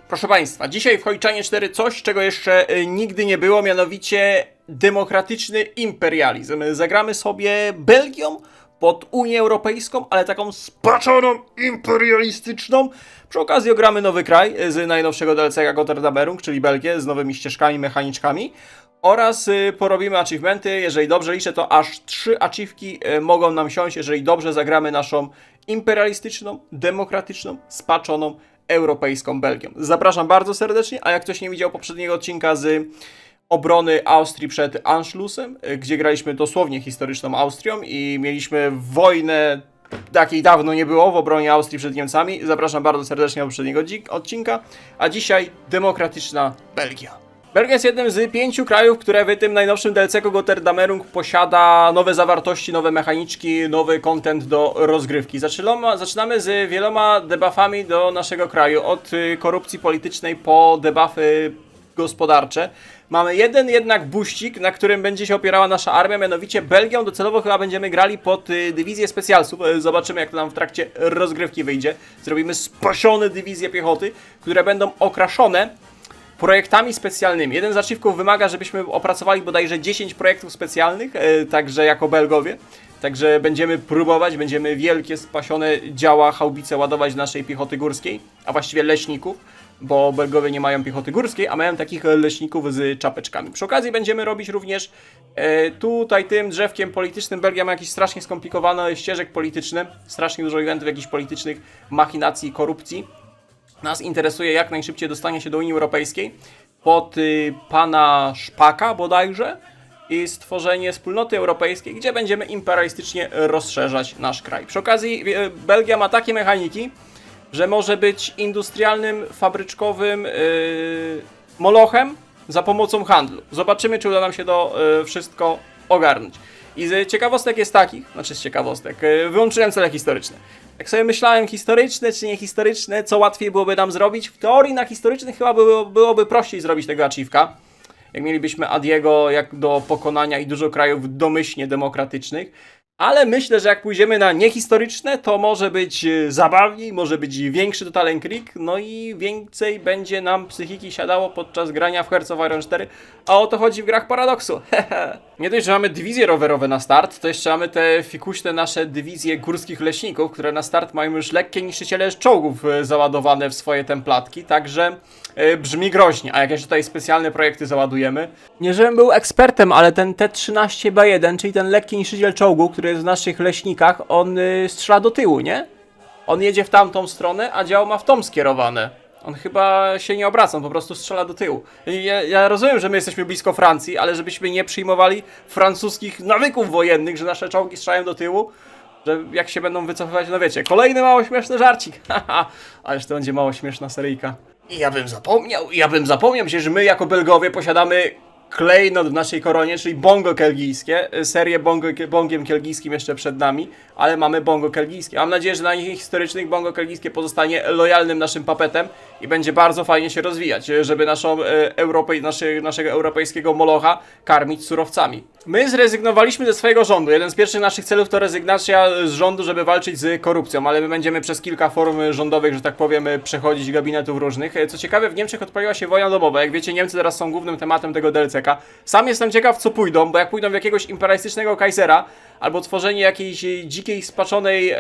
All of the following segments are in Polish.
Proszę Państwa, dzisiaj w Hojczanie 4 coś, czego jeszcze nigdy nie było, mianowicie demokratyczny imperializm. Zagramy sobie Belgią pod Unię Europejską, ale taką spaczoną, imperialistyczną. Przy okazji ogramy nowy kraj z najnowszego DLC Gotterdamerung, czyli Belgię, z nowymi ścieżkami, mechaniczkami. Oraz porobimy achievementy. Jeżeli dobrze liczę, to aż 3 achievki mogą nam siąść, jeżeli dobrze zagramy naszą imperialistyczną, demokratyczną, spaczoną, europejską Belgią. Zapraszam bardzo serdecznie, a jak ktoś nie widział poprzedniego odcinka z obrony Austrii przed Anschlussem, gdzie graliśmy dosłownie historyczną Austrią i mieliśmy wojnę, takiej dawno nie było, w obronie Austrii przed Niemcami. Zapraszam bardzo serdecznie do poprzedniego odcinka, a dzisiaj demokratyczna Belgia. Belgia jest jednym z 5 krajów, które w tym najnowszym DLC Gotterdamerung posiada nowe zawartości, nowe mechaniczki, nowy content do rozgrywki. Zaczynamy z wieloma debuffami do naszego kraju, od korupcji politycznej po debuffy gospodarcze. Mamy jeden jednak buścik, na którym będzie się opierała nasza armia, mianowicie Belgią. Docelowo chyba będziemy grali pod dywizję specjalców. Zobaczymy, jak to nam w trakcie rozgrywki wyjdzie. Zrobimy spasione dywizje piechoty, które będą okraszone projektami specjalnymi. Jeden z achieveków wymaga, żebyśmy opracowali bodajże 10 projektów specjalnych, także jako Belgowie. Także będziemy próbować, będziemy wielkie, spasione działa, haubice ładować do naszej piechoty górskiej, a właściwie leśników, bo Belgowie nie mają piechoty górskiej, a mają takich leśników z czapeczkami. Przy okazji będziemy robić również tutaj tym drzewkiem politycznym. Belgia ma jakieś strasznie skomplikowane ścieżek polityczne, strasznie dużo eventów jakichś politycznych, machinacji, korupcji. Nas interesuje jak najszybciej dostanie się do Unii Europejskiej pod pana Szpaka bodajże i stworzenie wspólnoty europejskiej, gdzie będziemy imperialistycznie rozszerzać nasz kraj. Przy okazji Belgia ma takie mechaniki, że może być industrialnym, fabryczkowym molochem za pomocą handlu. Zobaczymy, czy uda nam się to wszystko ogarnąć. I z ciekawostek jest takich, znaczy z ciekawostek, wyłączyłem cele historyczne. Jak sobie myślałem, historyczne czy niehistoryczne, co łatwiej byłoby nam zrobić? W teorii na historycznych chyba byłoby prościej zrobić tego achievka. Jak mielibyśmy Adiego jak do pokonania i dużo krajów domyślnie demokratycznych. Ale myślę, że jak pójdziemy na niehistoryczne, to może być zabawniej, może być większy Total Encrypt, no i więcej będzie nam psychiki siadało podczas grania w Hearts of Iron 4, a o to chodzi w grach Paradoksu. Nie dość, że mamy dywizje rowerowe na start, to jeszcze mamy te fikuśne nasze dywizje górskich leśników, które na start mają już lekkie niszczyciele czołgów załadowane w swoje templatki, także brzmi groźnie, a jakieś tutaj specjalne projekty załadujemy. Nie żebym był ekspertem, ale ten T-13B1, czyli ten lekki niszczyciel czołgu, który jest w naszych leśnikach, on strzela do tyłu, nie? On jedzie w tamtą stronę, a dział ma w tą skierowane. On chyba się nie obraca, on po prostu strzela do tyłu. Ja rozumiem, że my jesteśmy blisko Francji, ale żebyśmy nie przyjmowali francuskich nawyków wojennych, że nasze czołgi strzelają do tyłu, że jak się będą wycofywać, no wiecie, kolejny mało śmieszny żarcik. Haha, ależ to będzie mało śmieszna seryjka. I ja bym zapomniał, przecież my jako Belgowie posiadamy klejnot w naszej koronie, czyli bongo kelgijskie. Serię bongiem kelgijskim jeszcze przed nami, ale mamy bongo kelgijskie. Mam nadzieję, że na nich historycznych bongo kelgijskie pozostanie lojalnym naszym papetem i będzie bardzo fajnie się rozwijać, żeby naszego europejskiego molocha karmić surowcami. My zrezygnowaliśmy ze swojego rządu. Jeden z pierwszych naszych celów to rezygnacja z rządu, żeby walczyć z korupcją, ale my będziemy przez kilka form rządowych, że tak powiem, przechodzić gabinetów różnych. Co ciekawe, w Niemczech odpaliła się wojna domowa. Jak wiecie, Niemcy teraz są głównym tematem tego DLC-ka. Sam jestem ciekaw, co pójdą, bo jak pójdą w jakiegoś imperialistycznego Kaisera albo tworzenie jakiejś dzikiej, spaczonej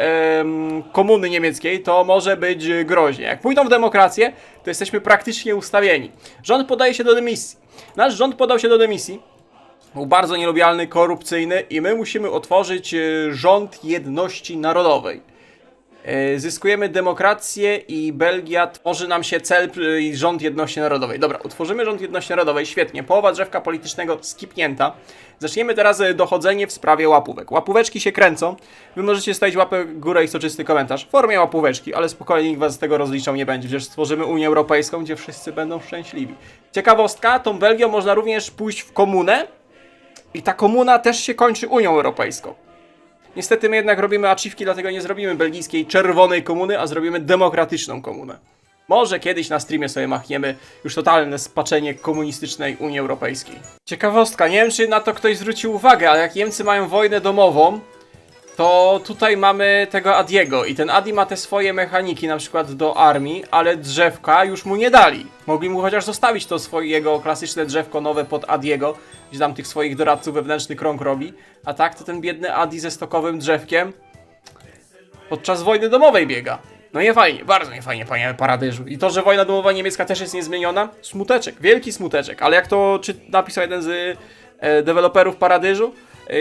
komuny niemieckiej, to może być groźnie. Jak pójdą w demokrację, to jesteśmy praktycznie ustawieni. Rząd podaje się do dymisji. Nasz rząd podał się do dymisji. Był bardzo nielubialny, korupcyjny i my musimy otworzyć rząd jedności narodowej. Zyskujemy demokrację i Belgia tworzy nam się cel i rząd jedności narodowej. Dobra, utworzymy rząd jedności narodowej, świetnie. Połowa drzewka politycznego skipnięta. Zaczniemy teraz dochodzenie w sprawie łapówek. Łapóweczki się kręcą. Wy możecie stawić łapę w górę i soczysty komentarz w formie łapóweczki, ale spokojnie nikt was z tego rozliczał nie będzie. Przecież stworzymy Unię Europejską, gdzie wszyscy będą szczęśliwi. Ciekawostka, tą Belgią można również pójść w komunę i ta komuna też się kończy Unią Europejską. Niestety my jednak robimy achievki, dlatego nie zrobimy belgijskiej czerwonej komuny, a zrobimy demokratyczną komunę. Może kiedyś na streamie sobie machniemy już totalne spaczenie komunistycznej Unii Europejskiej. Ciekawostka, nie wiem czy na to ktoś zwrócił uwagę, ale jak Niemcy mają wojnę domową, to tutaj mamy tego Adiego i ten Adi ma te swoje mechaniki, na przykład do armii, ale drzewka już mu nie dali. Mogli mu chociaż zostawić to swojego klasyczne drzewko nowe pod Adiego, gdzie tam tych swoich doradców wewnętrzny krąg robi, a tak to ten biedny Adi ze stokowym drzewkiem podczas wojny domowej biega. No nie fajnie, bardzo nie fajnie, panie Paradyżu. I to, że wojna domowa niemiecka też jest niezmieniona, smuteczek, wielki smuteczek, ale jak to napisał jeden z deweloperów Paradyżu,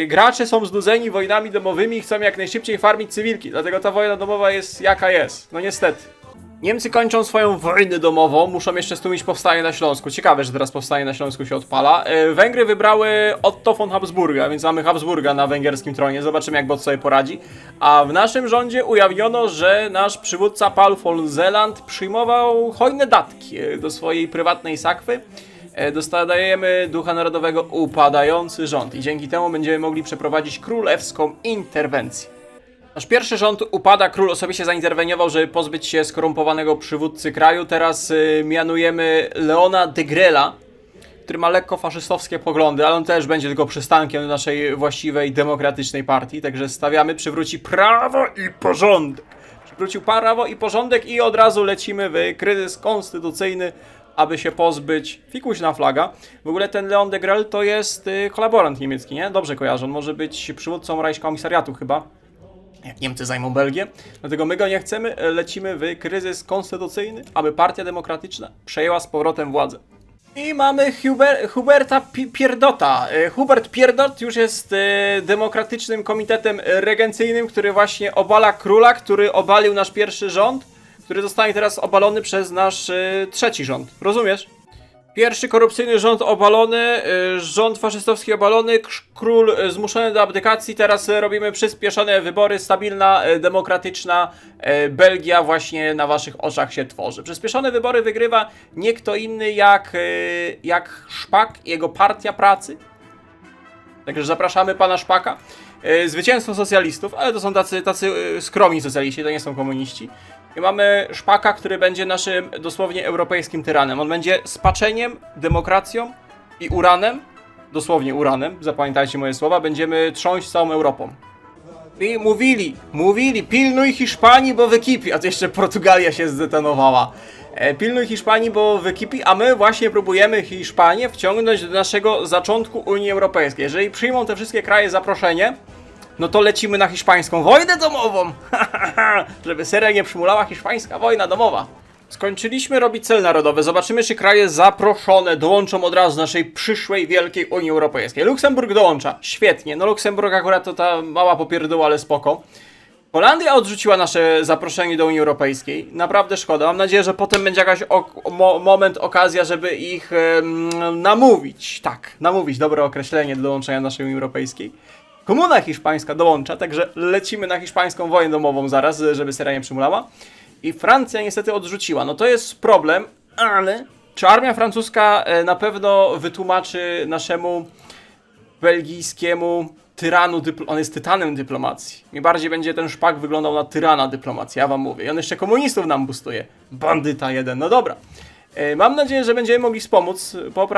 gracze są znudzeni wojnami domowymi i chcą jak najszybciej farmić cywilki, dlatego ta wojna domowa jest jaka jest. No niestety. Niemcy kończą swoją wojnę domową, muszą jeszcze stłumić powstanie na Śląsku. Ciekawe, że teraz powstanie na Śląsku się odpala. Węgry wybrały Otto von Habsburga, więc mamy Habsburga na węgierskim tronie. Zobaczymy, jak Bot sobie poradzi. A w naszym rządzie ujawniono, że nasz przywódca Paul von Zeeland przyjmował hojne datki do swojej prywatnej sakwy. Dostajemy ducha narodowego upadający rząd i dzięki temu będziemy mogli przeprowadzić królewską interwencję. Nasz pierwszy rząd upada, król osobiście zainterweniował, żeby pozbyć się skorumpowanego przywódcy kraju. Teraz mianujemy Leona de Grela, który ma lekko faszystowskie poglądy, ale on też będzie tylko przystankiem do naszej właściwej, demokratycznej partii. Także stawiamy, przywróci prawo i porządek. Przywrócił prawo i porządek i od razu lecimy w kryzys konstytucyjny, aby się pozbyć fikuśna flaga. W ogóle ten Leon de Grel to jest kolaborant niemiecki, nie? Dobrze kojarzę, on może być przywódcą Reichskomisariatu chyba, jak Niemcy zajmą Belgię. Dlatego my go nie chcemy, lecimy w kryzys konstytucyjny, aby Partia Demokratyczna przejęła z powrotem władzę. I mamy Huberta Pierdota. Hubert Pierdot już jest demokratycznym komitetem regencyjnym, który właśnie obala króla, który obalił nasz pierwszy rząd, który zostanie teraz obalony przez nasz trzeci rząd. Rozumiesz? Pierwszy korupcyjny rząd obalony, rząd faszystowski obalony, król zmuszony do abdykacji, teraz robimy przyspieszone wybory, stabilna, demokratyczna Belgia właśnie na waszych oczach się tworzy. Przyspieszone wybory wygrywa nie kto inny jak Szpak i jego Partia Pracy. Także zapraszamy pana Szpaka. Zwycięstwo socjalistów, ale to są tacy skromni socjaliści, to nie są komuniści. I mamy Szpaka, który będzie naszym dosłownie europejskim tyranem. On będzie spaczeniem, demokracją i uranem, dosłownie uranem, zapamiętajcie moje słowa, będziemy trząść całą Europą. I mówili, pilnuj Hiszpanii, bo wykipi, a to jeszcze Portugalia się zdetonowała. Pilnuj Hiszpanii, bo wykipi, a my właśnie próbujemy Hiszpanię wciągnąć do naszego zaczątku Unii Europejskiej. Jeżeli przyjmą te wszystkie kraje zaproszenie, no to lecimy na hiszpańską wojnę domową, żeby seria nie przymulała hiszpańska wojna domowa. Skończyliśmy robić cel narodowy, zobaczymy, czy kraje zaproszone dołączą od razu do naszej przyszłej wielkiej Unii Europejskiej. Luksemburg dołącza, świetnie, no Luksemburg akurat to ta mała popierdóła, ale spoko. Holandia odrzuciła nasze zaproszenie do Unii Europejskiej, naprawdę szkoda, mam nadzieję, że potem będzie jakaś okazja, żeby ich namówić, namówić, dobre określenie do dołączenia do naszej Unii Europejskiej. Komuna hiszpańska dołącza, także lecimy na hiszpańską wojnę domową zaraz, żeby seria nie przymulała. I Francja niestety odrzuciła. No to jest problem, ale czy armia francuska na pewno wytłumaczy naszemu belgijskiemu tyranu, on jest tytanem dyplomacji. Mi bardziej będzie ten Szpak wyglądał na tyrana dyplomacji, ja wam mówię. I on jeszcze komunistów nam boostuje. Bandyta jeden, no dobra. Mam nadzieję, że będziemy mogli wspomóc.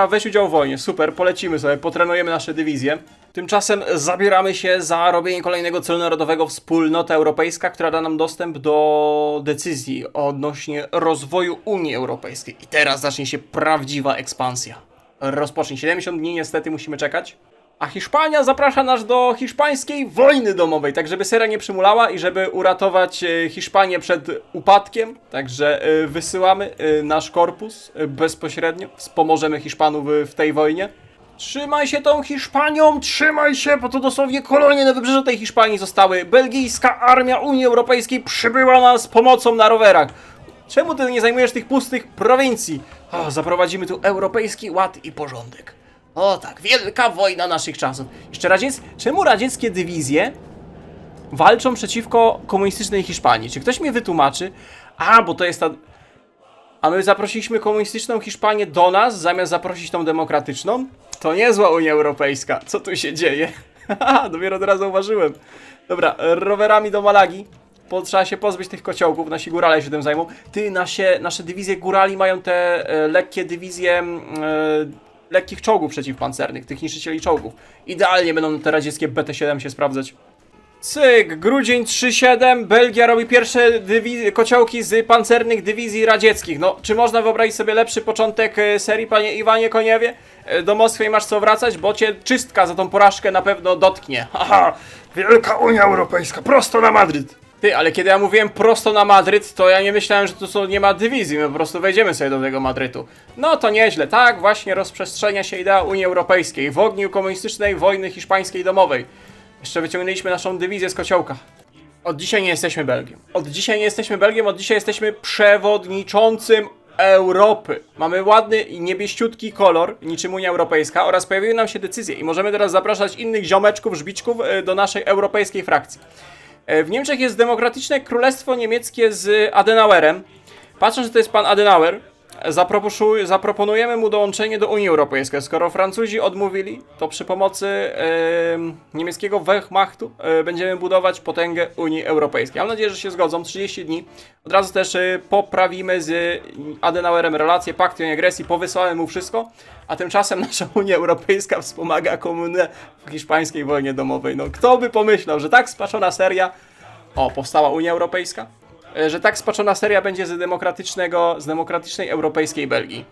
Weź udział w wojnie, super, polecimy sobie, potrenujemy nasze dywizje. Tymczasem zabieramy się za robienie kolejnego celu narodowego, Wspólnota Europejska, która da nam dostęp do decyzji odnośnie rozwoju Unii Europejskiej. I teraz zacznie się prawdziwa ekspansja. Rozpocznij, 70 dni niestety musimy czekać. A Hiszpania zaprasza nas do hiszpańskiej wojny domowej, tak żeby seria nie przymulała i żeby uratować Hiszpanię przed upadkiem. Także wysyłamy nasz korpus bezpośrednio, wspomożemy Hiszpanów w tej wojnie. Trzymaj się tą Hiszpanią, trzymaj się, bo to dosłownie kolonie na wybrzeżu tej Hiszpanii zostały. Belgijska armia Unii Europejskiej przybyła nas z pomocą na rowerach. Czemu ty nie zajmujesz tych pustych prowincji? Zaprowadzimy tu europejski ład i porządek. O tak, wielka wojna naszych czasów. Jeszcze czemu radzieckie dywizje walczą przeciwko komunistycznej Hiszpanii? Czy ktoś mnie wytłumaczy? Bo to jest ta... A my zaprosiliśmy komunistyczną Hiszpanię do nas, zamiast zaprosić tą demokratyczną? To niezła Unia Europejska. Co tu się dzieje? Dopiero teraz zauważyłem. Dobra, rowerami do Malagi. Trzeba się pozbyć tych kociołków, nasi górale się tym zajmą. Nasze dywizje górali mają te lekkie dywizje... lekkich czołgów przeciwpancernych, tych niszczycieli czołgów. Idealnie będą te radzieckie BT-7 się sprawdzać. Cyk, grudzień 3-7, Belgia robi pierwsze kociołki z pancernych dywizji radzieckich. No, czy można wyobrazić sobie lepszy początek serii, panie Iwanie Koniewie? Do Moskwy masz co wracać, bo cię czystka za tą porażkę na pewno dotknie. Haha, wielka Unia Europejska, prosto na Madryt. Ty, ale kiedy ja mówiłem prosto na Madryt, to ja nie myślałem, że tu nie ma dywizji, my po prostu wejdziemy sobie do tego Madrytu. No to nieźle, tak właśnie rozprzestrzenia się idea Unii Europejskiej w ogniu komunistycznej wojny hiszpańskiej domowej. Jeszcze wyciągnęliśmy naszą dywizję z kociołka. Od dzisiaj nie jesteśmy Belgią. Od dzisiaj nie jesteśmy Belgią, od dzisiaj jesteśmy przewodniczącym Europy. Mamy ładny i niebieściutki kolor, niczym Unia Europejska, oraz pojawiły nam się decyzje i możemy teraz zapraszać innych ziomeczków, żbiczków do naszej europejskiej frakcji. W Niemczech jest Demokratyczne Królestwo Niemieckie z Adenauerem. Patrząc, że to jest pan Adenauer, zaproponujemy mu dołączenie do Unii Europejskiej. Skoro Francuzi odmówili, to przy pomocy niemieckiego Wehrmachtu będziemy budować potęgę Unii Europejskiej. Mam nadzieję, że się zgodzą. 30 dni. Od razu też poprawimy z Adenauerem relacje, pakt o nieagresji, powysyłamy mu wszystko, a tymczasem nasza Unia Europejska wspomaga komunę w hiszpańskiej wojnie domowej. No kto by pomyślał, że tak spaczona seria... O, powstała Unia Europejska? Że tak spaczona seria będzie z demokratycznej europejskiej Belgii.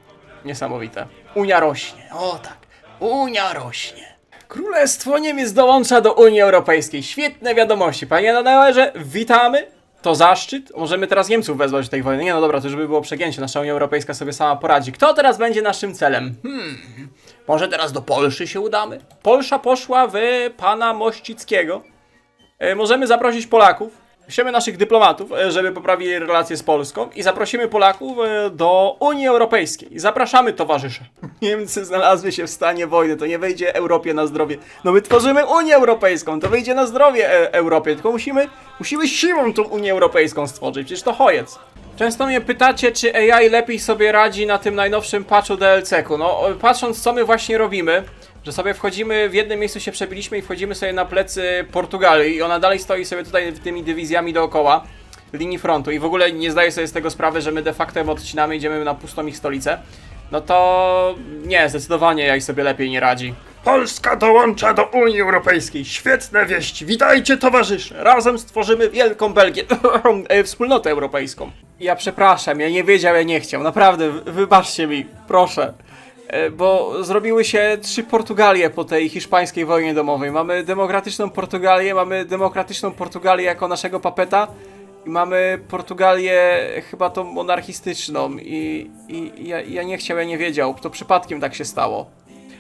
Niesamowite. Unia rośnie. O tak. Unia rośnie. Królestwo Niemiec dołącza do Unii Europejskiej. Świetne wiadomości. Panie Adenauerze, witamy. To zaszczyt. Możemy teraz Niemców wezwać do tej wojny. Nie no dobra, to już by było przegięcie. Nasza Unia Europejska sobie sama poradzi. Kto teraz będzie naszym celem? Może teraz do Polszy się udamy? Polsza poszła w pana Mościckiego. Możemy zaprosić Polaków. Weźmiemy naszych dyplomatów, żeby poprawili relacje z Polską i zaprosimy Polaków do Unii Europejskiej. Zapraszamy, towarzysze. Niemcy znalazły się w stanie wojny, to nie wejdzie Europie na zdrowie. No my tworzymy Unię Europejską, to wyjdzie na zdrowie Europie, tylko musimy siłą tą Unię Europejską stworzyć, przecież to chojec. Często mnie pytacie, czy AI lepiej sobie radzi na tym najnowszym patchu DLC-ku. No, patrząc co my właśnie robimy, że sobie wchodzimy, w jednym miejscu się przebiliśmy i wchodzimy sobie na plecy Portugalii i ona dalej stoi sobie tutaj tymi dywizjami dookoła linii frontu i w ogóle nie zdaje sobie z tego sprawy, że my de facto ją odcinamy, idziemy na pustą ich stolicę. No to nie, zdecydowanie AI sobie lepiej nie radzi. Polska dołącza do Unii Europejskiej. Świetne wieści. Witajcie, towarzysze. Razem stworzymy wielką Belgię. Wspólnotę europejską. Ja przepraszam, ja nie wiedział, ja nie chciał. Naprawdę, wybaczcie mi, proszę. Bo zrobiły się 3 Portugalie po tej hiszpańskiej wojnie domowej. Mamy demokratyczną Portugalię jako naszego papeta i mamy Portugalię chyba tą monarchistyczną i ja nie chciał, ja nie wiedział. To przypadkiem tak się stało.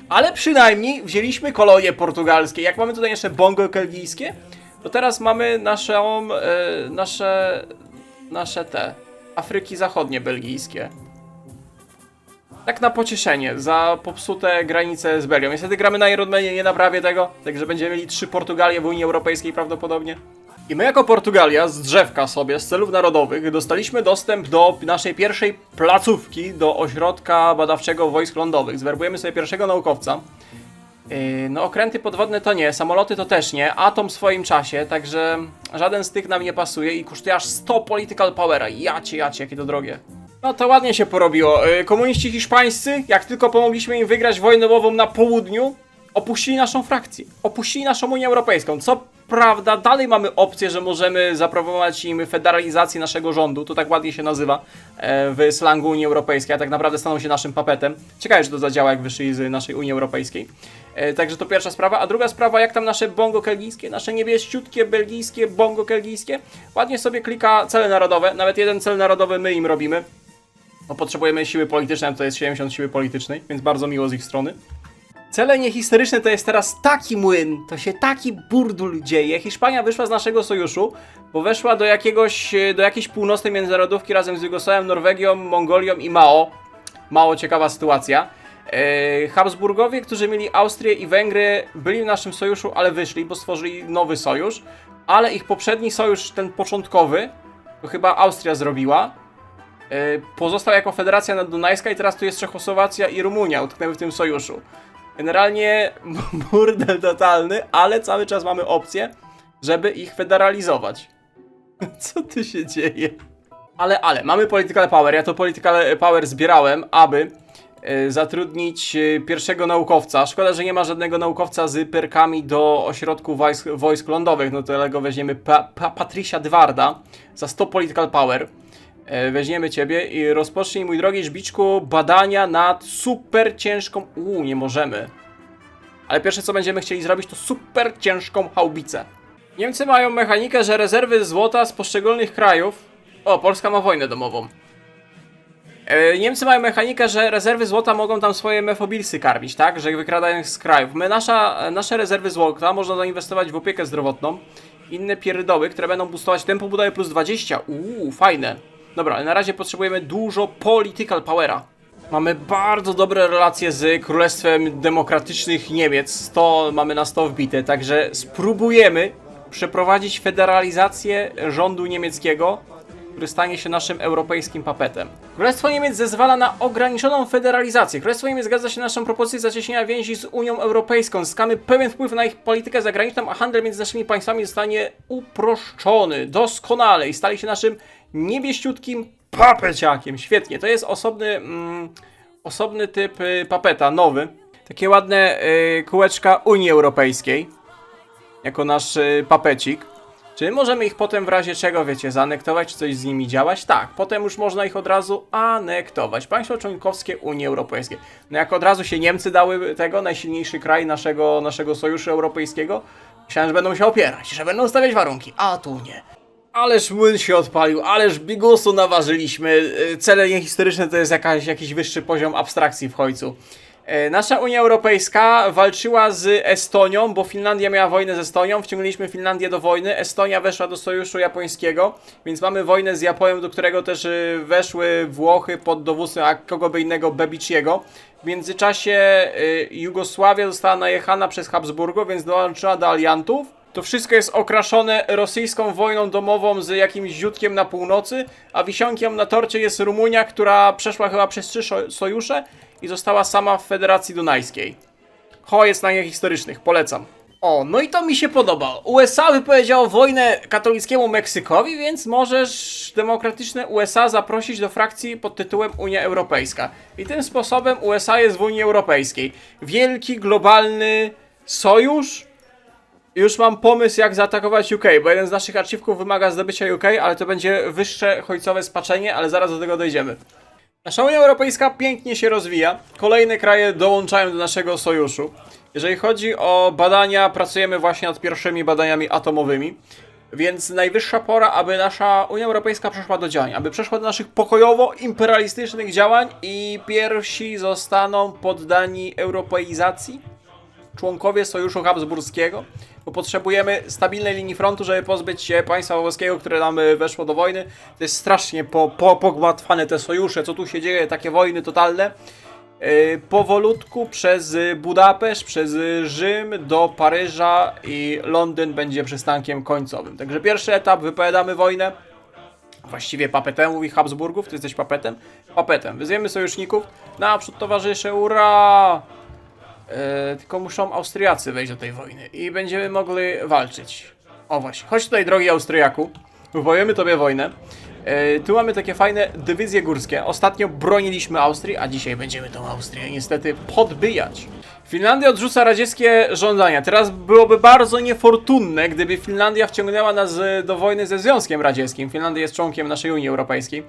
Ale przynajmniej wzięliśmy kolonie portugalskie. Jak mamy tutaj jeszcze bongo kelgijskie, to teraz mamy nasze te Afryki Zachodnie belgijskie. Tak na pocieszenie, za popsute granice z Belgią. Niestety gramy na Ironmanie, nie naprawię tego, także będziemy mieli 3 Portugalie w Unii Europejskiej prawdopodobnie. I my jako Portugalia z drzewka sobie, z celów narodowych, dostaliśmy dostęp do naszej pierwszej placówki, do ośrodka badawczego wojsk lądowych. Zwerbujemy sobie pierwszego naukowca. No okręty podwodne to nie, samoloty to też nie, atom w swoim czasie, także żaden z tych nam nie pasuje i kosztuje aż 100 political powera. Jacie, jakie to drogie. No to ładnie się porobiło. Komuniści hiszpańscy, jak tylko pomogliśmy im wygrać wojnę domową na południu, opuścili naszą frakcję, opuścili naszą Unię Europejską. Co prawda, dalej mamy opcję, że możemy zaproponować im federalizację naszego rządu, to tak ładnie się nazywa w slangu Unii Europejskiej, a tak naprawdę staną się naszym papetem. Ciekawe, że to zadziała, jak wyszli z naszej Unii Europejskiej. Także to pierwsza sprawa. A druga sprawa, jak tam nasze bongo kelgijskie, nasze niebieściutkie belgijskie bongo kelgijskie, ładnie sobie klika cele narodowe, nawet jeden cel narodowy my im robimy. Bo potrzebujemy siły politycznej, to jest 70 siły politycznej, więc bardzo miło z ich strony. Cele niehistoryczne to jest teraz taki młyn, to się taki burdul dzieje. Hiszpania wyszła z naszego sojuszu, bo weszła do jakiejś północnej międzynarodówki razem z Jugosławią, Norwegią, Mongolią i Mao. Mało ciekawa sytuacja. Habsburgowie, którzy mieli Austrię i Węgry, byli w naszym sojuszu, ale wyszli, bo stworzyli nowy sojusz. Ale ich poprzedni sojusz, ten początkowy, to chyba Austria zrobiła. Pozostał jako Federacja Naddunajska i teraz tu jest Czechosłowacja i Rumunia, utknęły w tym sojuszu. Generalnie burdel totalny, ale cały czas mamy opcję, żeby ich federalizować. Co tu się dzieje? Ale, mamy political power, ja to political power zbierałem, aby zatrudnić pierwszego naukowca. Szkoda, że nie ma żadnego naukowca z perkami do ośrodku wojsk lądowych, no to dlatego weźmiemy Patricia Dwarda za 100 political power. Weźmiemy ciebie i rozpocznij, mój drogi żbiczku, badania nad super ciężką... nie możemy. Ale pierwsze co będziemy chcieli zrobić to super ciężką haubicę. Niemcy mają mechanikę, że rezerwy złota z poszczególnych krajów... O, Polska ma wojnę domową. Niemcy mają mechanikę, że rezerwy złota mogą tam swoje mefobilsy karmić, tak? Że wykradają z krajów. Nasze rezerwy złota można zainwestować w opiekę zdrowotną. Inne pierdoły, które będą boostować tempo budowy plus 20. Fajne. Dobra, ale na razie potrzebujemy dużo political powera. Mamy bardzo dobre relacje z Królestwem Demokratycznych Niemiec. Mamy na 100 wbite, także spróbujemy przeprowadzić federalizację rządu niemieckiego, który stanie się naszym europejskim papetem. Królestwo Niemiec zezwala na ograniczoną federalizację. Królestwo Niemiec zgadza się na naszą propozycję zacieśnienia więzi z Unią Europejską. Zyskamy pewien wpływ na ich politykę zagraniczną, a handel między naszymi państwami zostanie uproszczony doskonale i stali się naszym niebieściutkim papeciakiem. Świetnie, to jest osobny typ papeta, nowy. Takie ładne kółeczka Unii Europejskiej, jako nasz papecik. Czy możemy ich potem w razie czego, wiecie, zaanektować, czy coś z nimi działać? Tak, potem już można ich od razu anektować. Państwo członkowskie Unii Europejskiej. No jak od razu się Niemcy dały tego, najsilniejszy kraj naszego sojuszu europejskiego, myślałem, że będą się opierać, że będą stawiać warunki, a tu nie. Ależ młyn się odpalił, ależ bigusu naważyliśmy. Cele niehistoryczne to jest jakiś wyższy poziom abstrakcji w końcu. Nasza Unia Europejska walczyła z Estonią, bo Finlandia miała wojnę z Estonią, wciągnęliśmy Finlandię do wojny, Estonia weszła do sojuszu japońskiego, więc mamy wojnę z Japonią, do którego też weszły Włochy pod dowództwem, a kogo by innego, Bebiciego. W międzyczasie Jugosławia została najechana przez Habsburgów, więc dołączyła do aliantów. To wszystko jest okraszone rosyjską wojną domową z jakimś ziutkiem na północy, a wisienkiem na torcie jest Rumunia, która przeszła chyba przez 3 sojusze i została sama w Federacji Dunajskiej. Jest na historycznych, polecam. No i to mi się podoba. USA wypowiedziało wojnę katolickiemu Meksykowi, więc możesz demokratyczne USA zaprosić do frakcji pod tytułem Unia Europejska. I tym sposobem USA jest w Unii Europejskiej. Wielki, globalny sojusz. Już mam pomysł, jak zaatakować UK, bo jeden z naszych achieveków wymaga zdobycia UK, ale to będzie wyższe ojcowe spaczenie, ale zaraz do tego dojdziemy. Nasza Unia Europejska pięknie się rozwija. Kolejne kraje dołączają do naszego sojuszu. Jeżeli chodzi o badania, pracujemy właśnie nad pierwszymi badaniami atomowymi. Więc najwyższa pora, aby nasza Unia Europejska przeszła do działań. Aby przeszła do naszych pokojowo-imperialistycznych działań i pierwsi zostaną poddani europeizacji. Członkowie Sojuszu Habsburskiego, bo potrzebujemy stabilnej linii frontu, żeby pozbyć się państwa włoskiego, które nam weszło do wojny. To jest strasznie pogmatwane te sojusze, co tu się dzieje, takie wojny totalne. Powolutku przez Budapeszt, przez Rzym do Paryża i Londyn będzie przystankiem końcowym. Także pierwszy etap, wypowiadamy wojnę. Właściwie papetem, mówi Habsburgów, ty jesteś papetem? Papetem. Wyzwiemy sojuszników. Naprzód towarzysze, ura! Tylko muszą Austriacy wejść do tej wojny i będziemy mogli walczyć. O właśnie, chodź tutaj, drogi Austriaku, wywołujemy tobie wojnę. Tu mamy takie fajne dywizje górskie. Ostatnio broniliśmy Austrii, a dzisiaj będziemy tą Austrię niestety podbijać. Finlandia odrzuca radzieckie żądania. Teraz byłoby bardzo niefortunne, gdyby Finlandia wciągnęła nas do wojny ze Związkiem Radzieckim. Finlandia jest członkiem naszej Unii Europejskiej.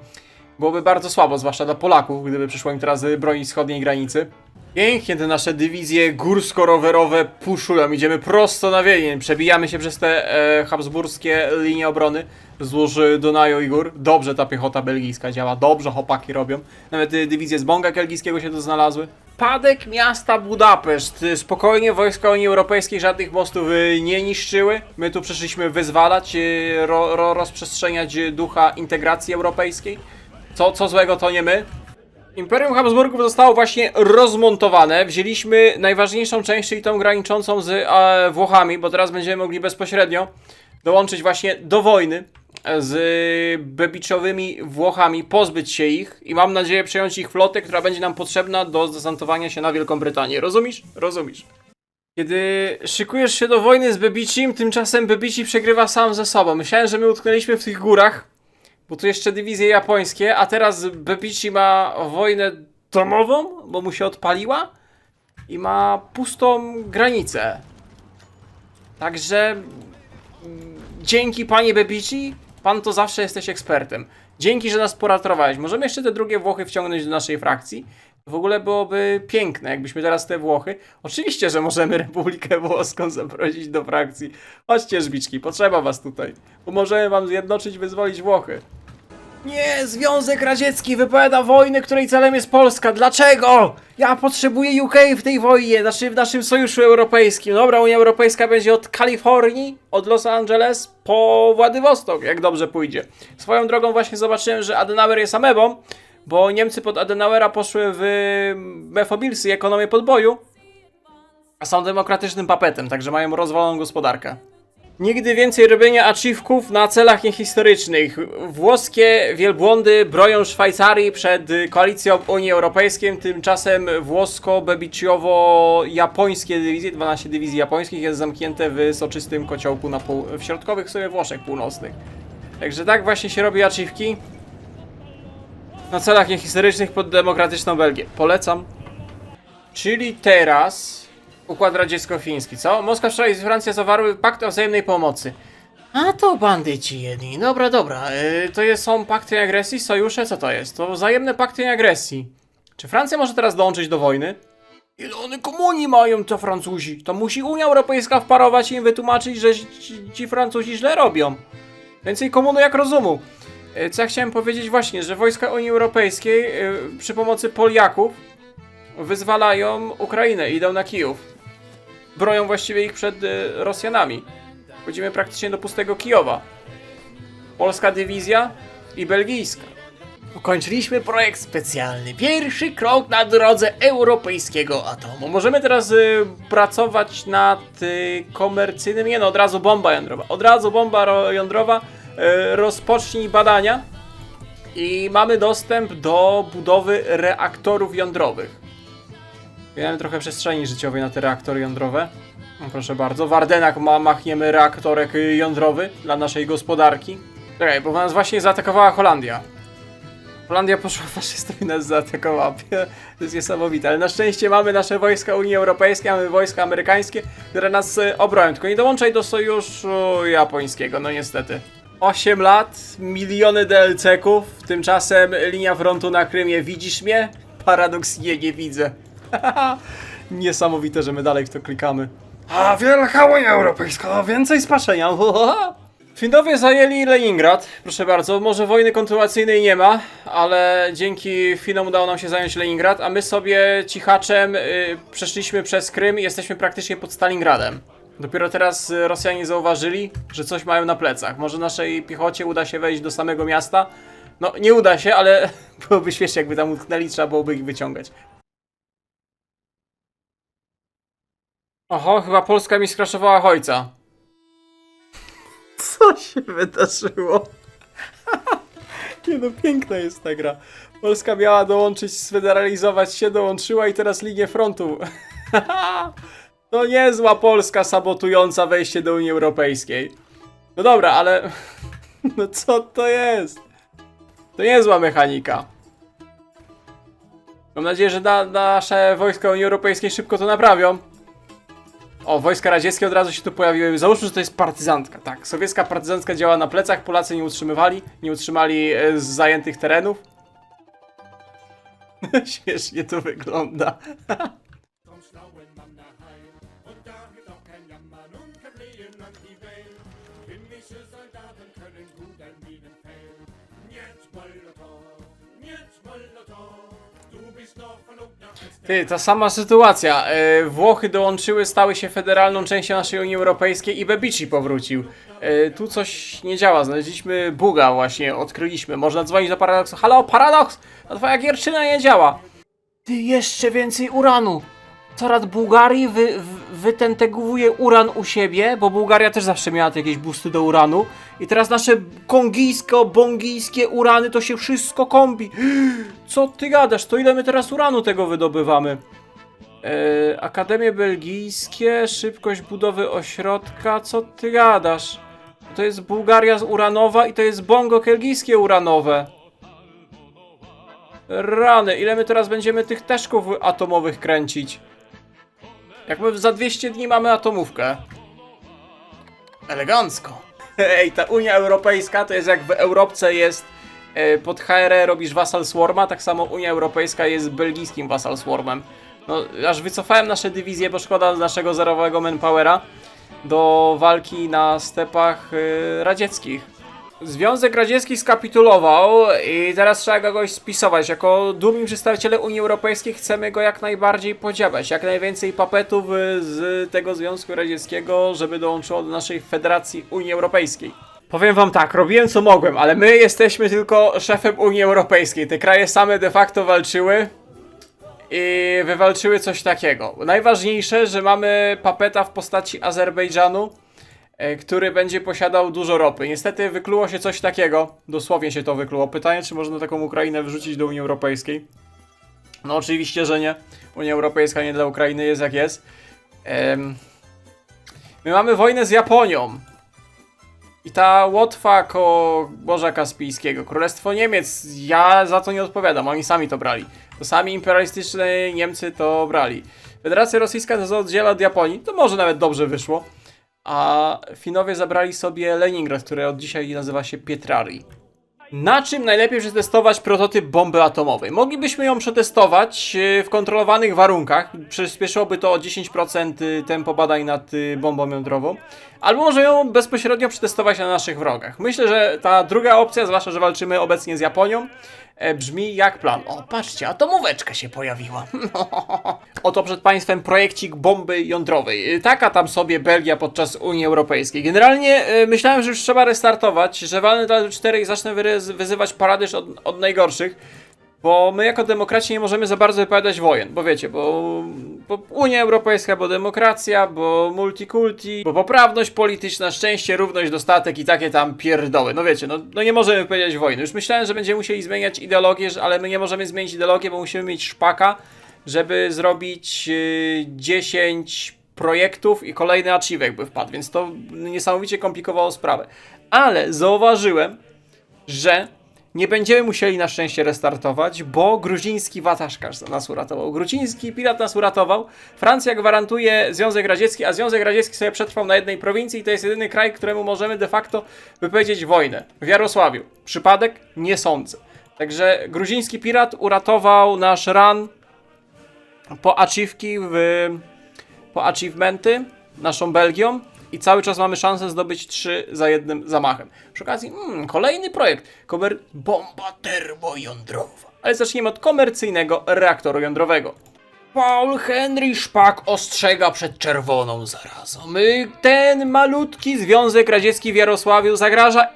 Byłoby bardzo słabo, zwłaszcza dla Polaków, gdyby przyszło im teraz bronić wschodniej granicy. Pięknie te nasze dywizje górsko-rowerowe puszują, idziemy prosto na Wiedeń, przebijamy się przez te habsburskie linie obrony wzdłuż Dunaju i gór. Dobrze ta piechota belgijska działa, dobrze chłopaki robią. Nawet dywizje z Bonga Kelgijskiego się tu znalazły. Spadek miasta Budapeszt. Spokojnie, wojska Unii Europejskiej żadnych mostów nie niszczyły. My tu przyszliśmy wyzwalać, rozprzestrzeniać ducha integracji europejskiej. Co złego, to nie my. Imperium Habsburgów zostało właśnie rozmontowane. Wzięliśmy najważniejszą część, czyli tą graniczącą z Włochami, bo teraz będziemy mogli bezpośrednio dołączyć właśnie do wojny z bebiczowymi Włochami, pozbyć się ich i mam nadzieję przejąć ich flotę, która będzie nam potrzebna do zdesantowania się na Wielką Brytanię. Rozumiesz? Rozumiesz. Kiedy szykujesz się do wojny z Bebicim, tymczasem Bebici przegrywa sam ze sobą. Myślałem, że my utknęliśmy w tych górach, bo tu jeszcze dywizje japońskie, a teraz Bebici ma wojnę atomową, bo mu się odpaliła i ma pustą granicę. Także dzięki panie Bebici, pan to zawsze jesteś ekspertem. Dzięki, że nas poratowałeś. Możemy jeszcze te drugie Włochy wciągnąć do naszej frakcji. W ogóle byłoby piękne, jakbyśmy teraz te Włochy... Oczywiście, że możemy Republikę Włoską zaprosić do frakcji. Chodźcie, żbiczki, potrzeba was tutaj. Pomożemy wam zjednoczyć, wyzwolić Włochy. Nie, Związek Radziecki wypowiada wojnę, której celem jest Polska. Dlaczego? Ja potrzebuję UK w tej wojnie, znaczy w naszym sojuszu europejskim. Dobra, Unia Europejska będzie od Kalifornii, od Los Angeles po Władywostok, jak dobrze pójdzie. Swoją drogą właśnie zobaczyłem, że Adenauer jest amebą, bo Niemcy pod Adenauera poszły w mefobilsy i ekonomię podboju, a są demokratycznym papetem, także mają rozwaloną gospodarkę. Nigdy więcej robienia achieveków na celach niehistorycznych. Włoskie wielbłądy bronią Szwajcarii przed koalicją Unii Europejskiej. Tymczasem włosko-bebiciowo-japońskie dywizje, 12 dywizji japońskich jest zamknięte w soczystym kociołku w środkowych sobie Włoszech północnych. Także tak właśnie się robi achieveki na celach niehistorycznych pod demokratyczną Belgię. Polecam. Czyli teraz... Układ radziecko-fiński, co? Moskwa i Francja zawarły pakt o wzajemnej pomocy. A to bandyci jedni. Dobra, dobra. Są pakty agresji, sojusze? Co to jest? To wzajemne pakty agresji. Czy Francja może teraz dołączyć do wojny? Ile one komunii mają, to Francuzi? To musi Unia Europejska wparować i im wytłumaczyć, że ci Francuzi źle robią. Więcej komuny jak rozumu. Co ja chciałem powiedzieć właśnie, że wojska Unii Europejskiej przy pomocy Poliaków wyzwalają Ukrainę, idą na Kijów. Bronią właściwie ich przed Rosjanami. Chodzimy praktycznie do pustego Kijowa. Polska dywizja i belgijska. Ukończyliśmy projekt specjalny. Pierwszy krok na drodze europejskiego atomu. Możemy teraz pracować nad komercyjnym... Nie no, od razu bomba jądrowa. Od razu bomba jądrowa. Rozpocznij badania. I mamy dostęp do budowy reaktorów jądrowych. Miałem trochę przestrzeni życiowej na te reaktory jądrowe. No, proszę bardzo, w Ardenach machniemy reaktorek jądrowy dla naszej gospodarki. Czekaj, bo nas właśnie zaatakowała Holandia. Holandia poszła faszystów i nas zaatakowała. To jest niesamowite, ale na szczęście mamy nasze wojska Unii Europejskiej, mamy wojska amerykańskie, które nas obronią. Tylko nie dołączaj do sojuszu japońskiego, no niestety. 8 lat, miliony DLC-ków, tymczasem linia frontu na Krymie. Widzisz mnie? Paradoks nie widzę. Niesamowite, że my dalej w to klikamy. A wielka Unia Europejska, więcej spaczenia. Finowie zajęli Leningrad, proszę bardzo. Może wojny kontynuacyjnej nie ma, ale dzięki Finom udało nam się zająć Leningrad, a my sobie cichaczem przeszliśmy przez Krym i jesteśmy praktycznie pod Stalingradem. Dopiero teraz Rosjanie zauważyli, że coś mają na plecach. Może naszej piechocie uda się wejść do samego miasta. No, nie uda się, ale byłoby śmiesznie, jakby tam utknęli, trzeba byłoby ich wyciągać. Oho, chyba Polska mi skraszowała ojca. Co się wydarzyło? Nie no, piękna jest ta gra. Polska miała dołączyć, sfederalizować się, dołączyła i teraz linię frontu. To niezła Polska sabotująca wejście do Unii Europejskiej. No dobra, ale... No co to jest? To niezła mechanika. Mam nadzieję, że nasze wojska Unii Europejskiej szybko to naprawią. O, wojska radzieckie od razu się tu pojawiły. Załóżmy, że to jest partyzantka. Tak, sowiecka partyzantka działa na plecach, Polacy nie utrzymali z zajętych terenów. Śmiesznie to wygląda. Ty, ta sama sytuacja. Włochy dołączyły, stały się federalną częścią naszej Unii Europejskiej i Bebici powrócił. Tu coś nie działa. Znaleźliśmy buga właśnie, odkryliśmy. Można dzwonić do Paradoksu. Halo, Paradoks! A twoja gierczyna nie działa. Ty, jeszcze więcej uranu. Coraz Bułgarii wytentegowuje uran u siebie, bo Bułgaria też zawsze miała jakieś boosty do uranu. I teraz nasze kongijsko-bongijskie urany to się wszystko kombi. Co ty gadasz? To ile my teraz uranu tego wydobywamy? Akademie belgijskie, szybkość budowy ośrodka, co ty gadasz? To jest Bułgaria uranowa i to jest bongo kelgijskie uranowe. Rany, ile my teraz będziemy tych teszków atomowych kręcić? Jak my za 200 dni mamy atomówkę. Elegancko. Ej, ta Unia Europejska to jest jak w Europce jest pod HRE robisz Vassal Swarma, tak samo Unia Europejska jest belgijskim Vassal Swarmem. No, aż wycofałem nasze dywizje, bo szkoda naszego zerowego manpowera do walki na stepach radzieckich. Związek Radziecki skapitulował i teraz trzeba kogoś spisować. Jako dumni przedstawiciele Unii Europejskiej chcemy go jak najbardziej podziabać. Jak najwięcej papetów z tego Związku Radzieckiego, żeby dołączyło do naszej Federacji Unii Europejskiej. Powiem wam tak, robiłem co mogłem, ale my jesteśmy tylko szefem Unii Europejskiej. Te kraje same de facto walczyły i wywalczyły coś takiego. Najważniejsze, że mamy papeta w postaci Azerbejdżanu, który będzie posiadał dużo ropy. Niestety wykluło się coś takiego, dosłownie się to wykluło. Pytanie, czy można taką Ukrainę wrzucić do Unii Europejskiej? No oczywiście, że nie. Unia Europejska nie dla Ukrainy jest jak jest. My mamy wojnę z Japonią. I ta Łotwa koło Morza Kaspijskiego. Królestwo Niemiec, ja za to nie odpowiadam, oni sami to brali. To sami imperialistyczne Niemcy to brali. Federacja Rosyjska to oddziela od Japonii, to może nawet dobrze wyszło. A Finowie zabrali sobie Leningrad, który od dzisiaj nazywa się Pietrari. Na czym najlepiej przetestować prototyp bomby atomowej? Moglibyśmy ją przetestować w kontrolowanych warunkach. Przyspieszyłoby to o 10% tempo badań nad bombą jądrową. Albo możemy ją bezpośrednio przetestować na naszych wrogach. Myślę, że ta druga opcja, zwłaszcza, że walczymy obecnie z Japonią, brzmi jak plan. O, patrzcie, atomóweczka się pojawiła. Oto przed państwem projekcik bomby jądrowej. Taka tam sobie Belgia podczas Unii Europejskiej. Generalnie myślałem, że już trzeba restartować, że walnę do 4 i zacznę wyzywać paradyż od najgorszych. Bo my jako demokraci nie możemy za bardzo wypowiadać wojen, bo wiecie, bo Unia Europejska, bo demokracja, bo multikulti, bo poprawność polityczna, szczęście, równość, dostatek i takie tam pierdoły. No wiecie, no nie możemy wypowiadać wojny. Już myślałem, że będziemy musieli zmieniać ideologię, ale my nie możemy zmienić ideologię, bo musimy mieć szpaka, żeby zrobić 10 projektów i kolejny achievek by wpadł, więc to niesamowicie komplikowało sprawę. Ale zauważyłem, że nie będziemy musieli na szczęście restartować, bo gruziński wataszkarz nas uratował. Gruziński pirat nas uratował. Francja gwarantuje Związek Radziecki, a Związek Radziecki sobie przetrwał na jednej prowincji i to jest jedyny kraj, któremu możemy de facto wypowiedzieć wojnę. W Jarosławiu. Przypadek? Nie sądzę. Także gruziński pirat uratował nasz run po achievementy naszą Belgią. I cały czas mamy szansę zdobyć 3 za jednym zamachem. Przy okazji, kolejny projekt. Bomba termojądrowa. Ale zacznijmy od komercyjnego reaktoru jądrowego. Paul Henry Szpak ostrzega przed czerwoną zarazą. Ten malutki Związek Radziecki w Jarosławiu zagraża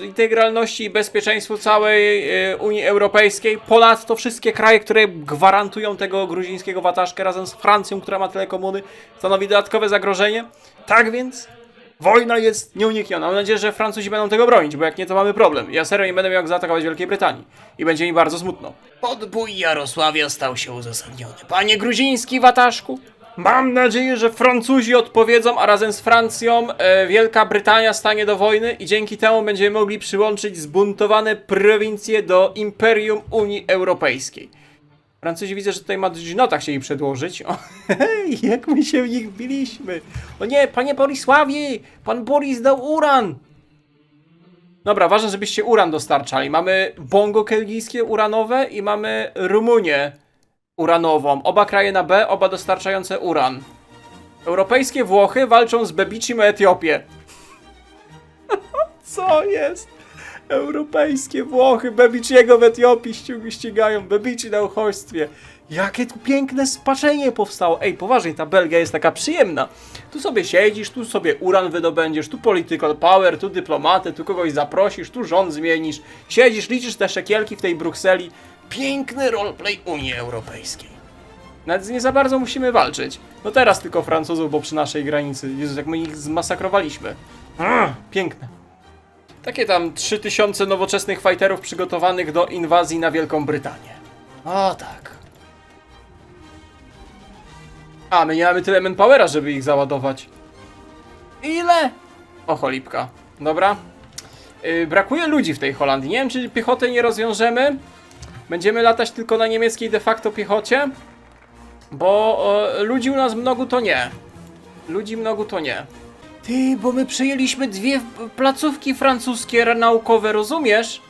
integralności i bezpieczeństwu całej Unii Europejskiej. Ponadto wszystkie kraje, które gwarantują tego gruzińskiego wataszkę razem z Francją, która ma tyle komuny, stanowi dodatkowe zagrożenie. Tak więc wojna jest nieunikniona. Mam nadzieję, że Francuzi będą tego bronić, bo jak nie, to mamy problem. Ja serio nie będę miał jak zaatakować Wielkiej Brytanii. I będzie mi bardzo smutno. Podbój Jarosławia stał się uzasadniony. Panie gruziński wataszku, mam nadzieję, że Francuzi odpowiedzą, a razem z Francją Wielka Brytania stanie do wojny i dzięki temu będziemy mogli przyłączyć zbuntowane prowincje do Imperium Unii Europejskiej. Francuzi widzę, że tutaj Madżinota chcieli przedłożyć. O, hej, jak my się w nich biliśmy. O nie, panie Borisławie, pan Boris dał uran. Dobra, ważne, żebyście uran dostarczali. Mamy Bongo kelgijskie uranowe i mamy Rumunię uranową. Oba kraje na B, oba dostarczające uran. Europejskie Włochy walczą z Bebicim o Etiopię. Co jest? Europejskie Włochy, Bebiciego w Etiopii ścigają, Bebici na uchodźstwie. Jakie tu piękne spaczenie powstało. Ej, poważnie, ta Belgia jest taka przyjemna. Tu sobie siedzisz, tu sobie uran wydobędziesz, tu political power, tu dyplomatę, tu kogoś zaprosisz, tu rząd zmienisz. Siedzisz, liczysz te szekielki w tej Brukseli. Piękny roleplay Unii Europejskiej. Nawet nie za bardzo musimy walczyć. No teraz tylko Francuzów, bo przy naszej granicy. Jezus, jak my ich zmasakrowaliśmy. Piękne. Takie tam 3000 nowoczesnych fighterów przygotowanych do inwazji na Wielką Brytanię. O tak. A, my nie mamy tyle manpowera, żeby ich załadować. Ile? O, cholipka. Dobra. Brakuje ludzi w tej Holandii. Nie wiem, czy piechotę nie rozwiążemy, Będziemy latać tylko na niemieckiej de facto piechocie, bo ludzi u nas mnogu to nie. Ludzi mnogu to nie. Ty, bo my przejęliśmy 2 placówki francuskie naukowe, rozumiesz?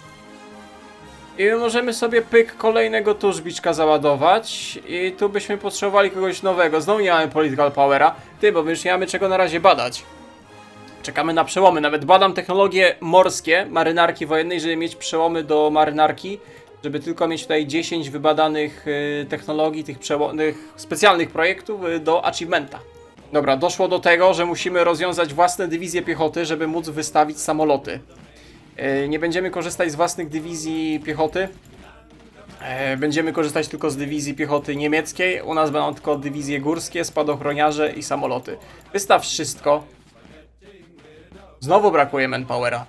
I my możemy sobie pyk kolejnego tużbiczka załadować i tu byśmy potrzebowali kogoś nowego. Znowu nie mamy political powera. Ty, bo my już nie mamy czego na razie badać. Czekamy na przełomy. Nawet badam technologie morskie, marynarki wojennej, żeby mieć przełomy do marynarki. Żeby tylko mieć tutaj 10 wybadanych technologii, tych specjalnych projektów do achievementa. Dobra, doszło do tego, że musimy rozwiązać własne dywizje piechoty, żeby móc wystawić samoloty. Nie będziemy korzystać z własnych dywizji piechoty. Będziemy korzystać tylko z dywizji piechoty niemieckiej. U nas będą tylko dywizje górskie, spadochroniarze i samoloty. Wystaw wszystko. Znowu brakuje manpowera.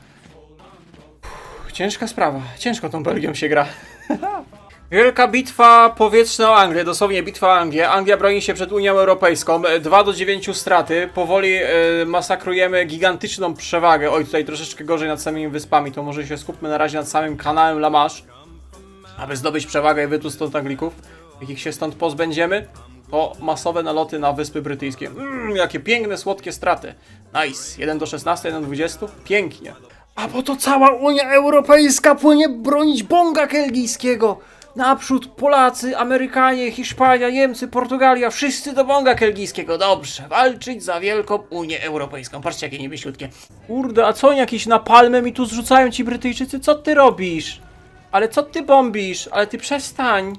Ciężka sprawa. Ciężko tą Belgią się gra. Wielka bitwa powietrzna o Anglię, dosłownie bitwa o Anglię. Anglia broni się przed Unią Europejską. 2-9 straty. Powoli masakrujemy gigantyczną przewagę. Oj, tutaj troszeczkę gorzej nad samymi wyspami. To może się skupmy na razie nad samym kanałem La Manche, aby zdobyć przewagę i wytłuc stąd Anglików. Jakich się stąd pozbędziemy, to masowe naloty na Wyspy Brytyjskie. Jakie piękne, słodkie straty. Nice. 1-16, 1-20. Pięknie. A bo to cała Unia Europejska płynie bronić bonga kelgijskiego. Naprzód Polacy, Amerykanie, Hiszpania, Niemcy, Portugalia, wszyscy do bonga kelgijskiego. Dobrze, walczyć za wielką Unię Europejską. Patrzcie, jakie niebieśniutkie. Kurde, a co oni jakieś napalmy mi tu zrzucają ci Brytyjczycy? Co ty robisz? Ale co ty bombisz? Ale ty przestań.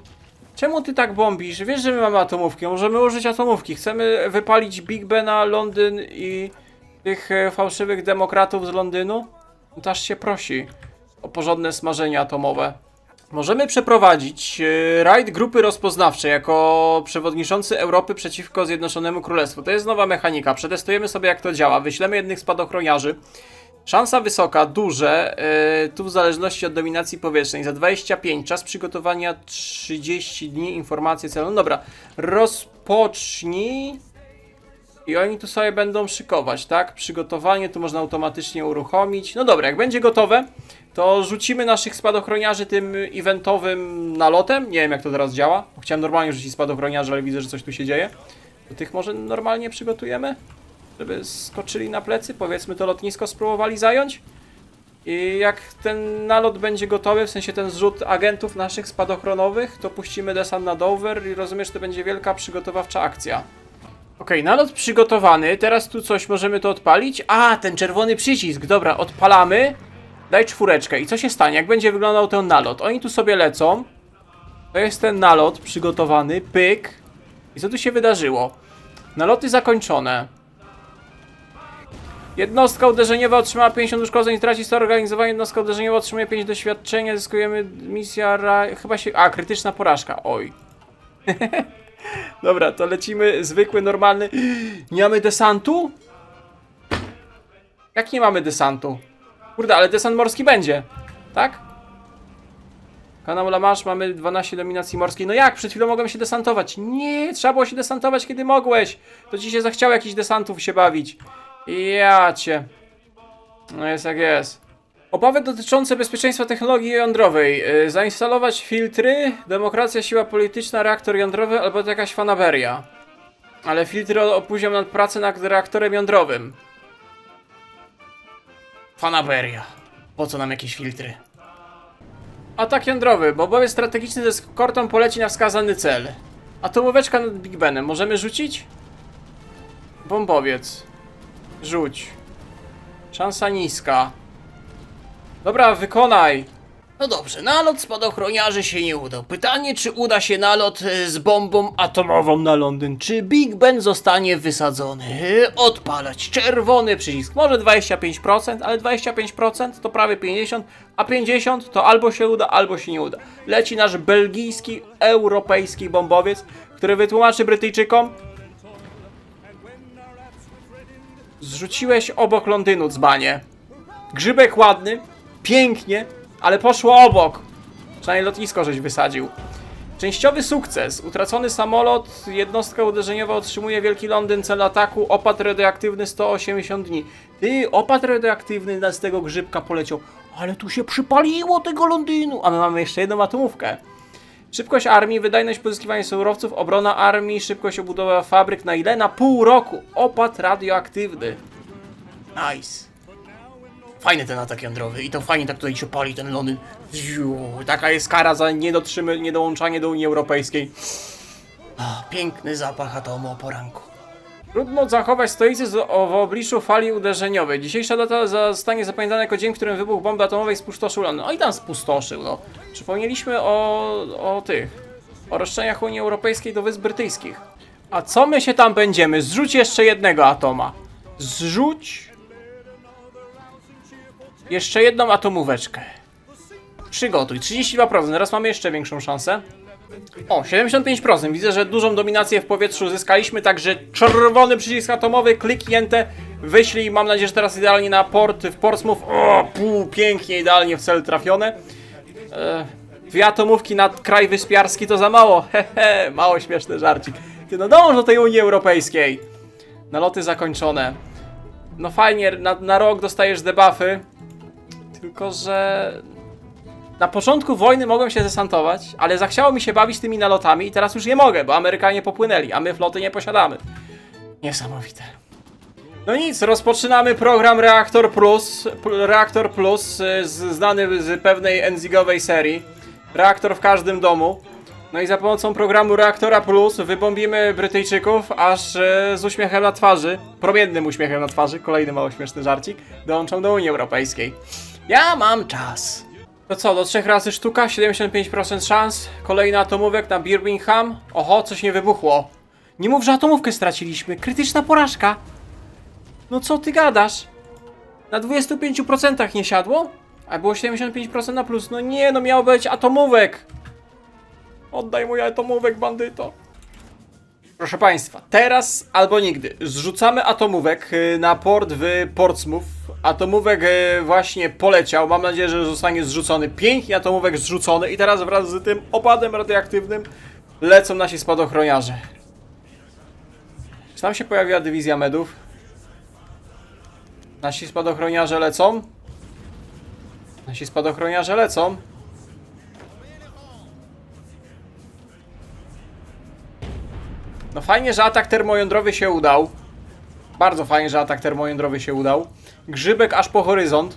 Czemu ty tak bombisz? Wiesz, że my mamy atomówki. Możemy użyć atomówki. Chcemy wypalić Big Bena, Londyn i tych fałszywych demokratów z Londynu? No to aż się prosi o porządne smażenie atomowe. Możemy przeprowadzić rajd grupy rozpoznawczej jako przewodniczący Europy przeciwko Zjednoczonemu Królestwu. To jest nowa mechanika. Przetestujemy sobie, jak to działa. Wyślemy jednych spadochroniarzy. Szansa wysoka, duże, tu w zależności od dominacji powietrznej. Za 25, czas przygotowania 30 dni, informacje celne. No dobra, rozpocznij. I oni tu sobie będą szykować, tak? Przygotowanie tu można automatycznie uruchomić. No dobra, jak będzie gotowe, to rzucimy naszych spadochroniarzy tym eventowym nalotem. Nie wiem, jak to teraz działa. Chciałem normalnie rzucić spadochroniarzy, ale widzę, że coś tu się dzieje. To tych może normalnie przygotujemy, żeby skoczyli na plecy. Powiedzmy, to lotnisko spróbowali zająć. I jak ten nalot będzie gotowy, w sensie ten zrzut agentów naszych spadochronowych, to puścimy desant na Dover i rozumiesz, to będzie wielka przygotowawcza akcja. Okej, nalot przygotowany, teraz tu coś możemy to odpalić. A, ten czerwony przycisk, dobra, odpalamy. Daj 4. I co się stanie, jak będzie wyglądał ten nalot? Oni tu sobie lecą. To jest ten nalot przygotowany, pyk. I co tu się wydarzyło? Naloty zakończone. Jednostka uderzeniowa otrzymała 50 uszkodzeń, traci 100 organizowanie. Jednostka uderzeniowa otrzymuje 5 doświadczenia, zyskujemy misja chyba się... A, krytyczna porażka, oj. Dobra, to lecimy zwykły, normalny. Nie mamy desantu? Jak nie mamy desantu? Kurde, ale desant morski będzie, tak? Kanał La Manche, mamy 12 dominacji morskiej. No jak? Przed chwilą mogłem się desantować. Nie, trzeba było się desantować, kiedy mogłeś. To ci się zachciało jakichś desantów się bawić. Ja cię. No jest jak jest. Obawy dotyczące bezpieczeństwa technologii jądrowej. Zainstalować filtry, demokracja, siła polityczna, reaktor jądrowy albo to jakaś fanaberia. Ale filtry opóźnią nad pracę nad reaktorem jądrowym. Fanaberia. Po co nam jakieś filtry? Atak jądrowy. Bobowiec strategiczny ze eskortą poleci na wskazany cel. Atomóweczka nad Big Benem. Możemy rzucić? Bombowiec. Rzuć. Szansa niska. Dobra, wykonaj. No dobrze, nalot spadochroniarzy się nie udał. Pytanie, czy uda się nalot z bombą atomową na Londyn? Czy Big Ben zostanie wysadzony? Odpalać. Czerwony przycisk. Może 25%, ale 25% to prawie 50%, a 50% to albo się uda, albo się nie uda. Leci nasz belgijski, europejski bombowiec, który wytłumaczy Brytyjczykom: zrzuciłeś obok Londynu, dzbanie. Grzybek ładny, pięknie, ale poszło obok. Przynajmniej lotnisko żeś wysadził. Częściowy sukces. Utracony samolot, jednostka uderzeniowa otrzymuje Wielki Londyn, cel ataku, opad radioaktywny 180 dni. Ty, opad radioaktywny z tego grzybka poleciał. Ale tu się przypaliło tego Londynu. A my mamy jeszcze jedną atomówkę. Szybkość armii, wydajność pozyskiwania surowców, obrona armii, szybkość obudowa fabryk na ile? Na pół roku. Opad radioaktywny. Nice. Fajny ten atak jądrowy i to fajnie tak tutaj się pali ten Londyn. Taka jest kara za niedołączanie do Unii Europejskiej. Piękny zapach atomu o poranku. Trudno zachować stoicyzm w obliczu fali uderzeniowej. Dzisiejsza data zostanie zapamiętana jako dzień, w którym wybuch bomby atomowej spustoszył Londyn. No i tam spustoszył, no. Przypomnieliśmy o roszczeniach Unii Europejskiej do Wysp Brytyjskich. A co my się tam będziemy? Zrzuć jeszcze jednego atoma. Zrzuć jeszcze jedną atomóweczkę. Przygotuj. 32%. Teraz mamy jeszcze większą szansę. O, 75%. Widzę, że dużą dominację w powietrzu zyskaliśmy, także czerwony przycisk atomowy, kliknięte. Wyślij, mam nadzieję, że teraz idealnie na port w Portsmouth. O, pięknie, idealnie w cel trafione. Dwie atomówki na kraj wyspiarski to za mało. Hehe, mało śmieszny żarcik. Ty no dąż do tej Unii Europejskiej. Naloty zakończone. No fajnie, na rok dostajesz debuffy. Tylko, że na początku wojny mogłem się desantować, ale zachciało mi się bawić tymi nalotami i teraz już nie mogę, bo Amerykanie popłynęli, a my floty nie posiadamy. Niesamowite. No nic, rozpoczynamy program Reaktor Plus, znany z pewnej Enzigowej serii. Reaktor w każdym domu. No i za pomocą programu Reaktora Plus wybombimy Brytyjczyków, aż z uśmiechem na twarzy, promiennym uśmiechem na twarzy, kolejny mało śmieszny żarcik, dołączą do Unii Europejskiej. Ja mam czas. To co, do 3 razy sztuka, 75% szans. Kolejny atomówek na Birmingham. Oho, coś nie wybuchło. Nie mów, że atomówkę straciliśmy. Krytyczna porażka. No co ty gadasz? Na 25% nie siadło? A było 75% na plus. No nie, no miało być atomówek. Oddaj mój atomówek, bandyto. Proszę Państwa, teraz albo nigdy. Zrzucamy atomówek na port w Portsmouth. Atomówek właśnie poleciał. Mam nadzieję, że zostanie zrzucony. Pięknie atomówek zrzucony. I teraz wraz z tym opadem radioaktywnym lecą nasi spadochroniarze. Czy tam się pojawiła dywizja medów? Nasi spadochroniarze lecą. Nasi spadochroniarze lecą. No fajnie, że atak termojądrowy się udał. Bardzo fajnie, że atak termojądrowy się udał. Grzybek aż po horyzont.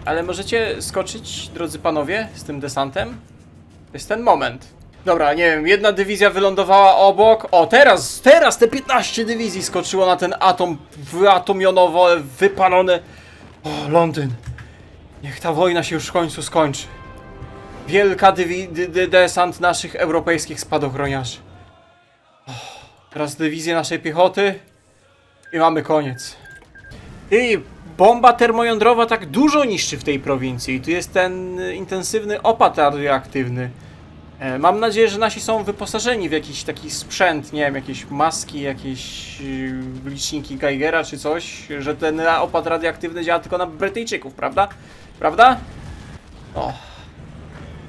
Ale możecie skoczyć, drodzy panowie, z tym desantem? To jest ten moment. Dobra, nie wiem, jedna dywizja wylądowała obok. O, teraz te 15 dywizji skoczyło na ten atom wyatomionowo wypalony. O, Londyn. Niech ta wojna się już w końcu skończy. Wielka desant naszych europejskich spadochroniarzy. Teraz dywizję naszej piechoty i mamy koniec. I bomba termojądrowa tak dużo niszczy w tej prowincji. Tu jest ten intensywny opad radioaktywny. Mam nadzieję, że nasi są wyposażeni w jakiś taki sprzęt, nie wiem, jakieś maski, jakieś liczniki Geigera czy coś, że ten opad radioaktywny działa tylko na Brytyjczyków, prawda? Prawda? O.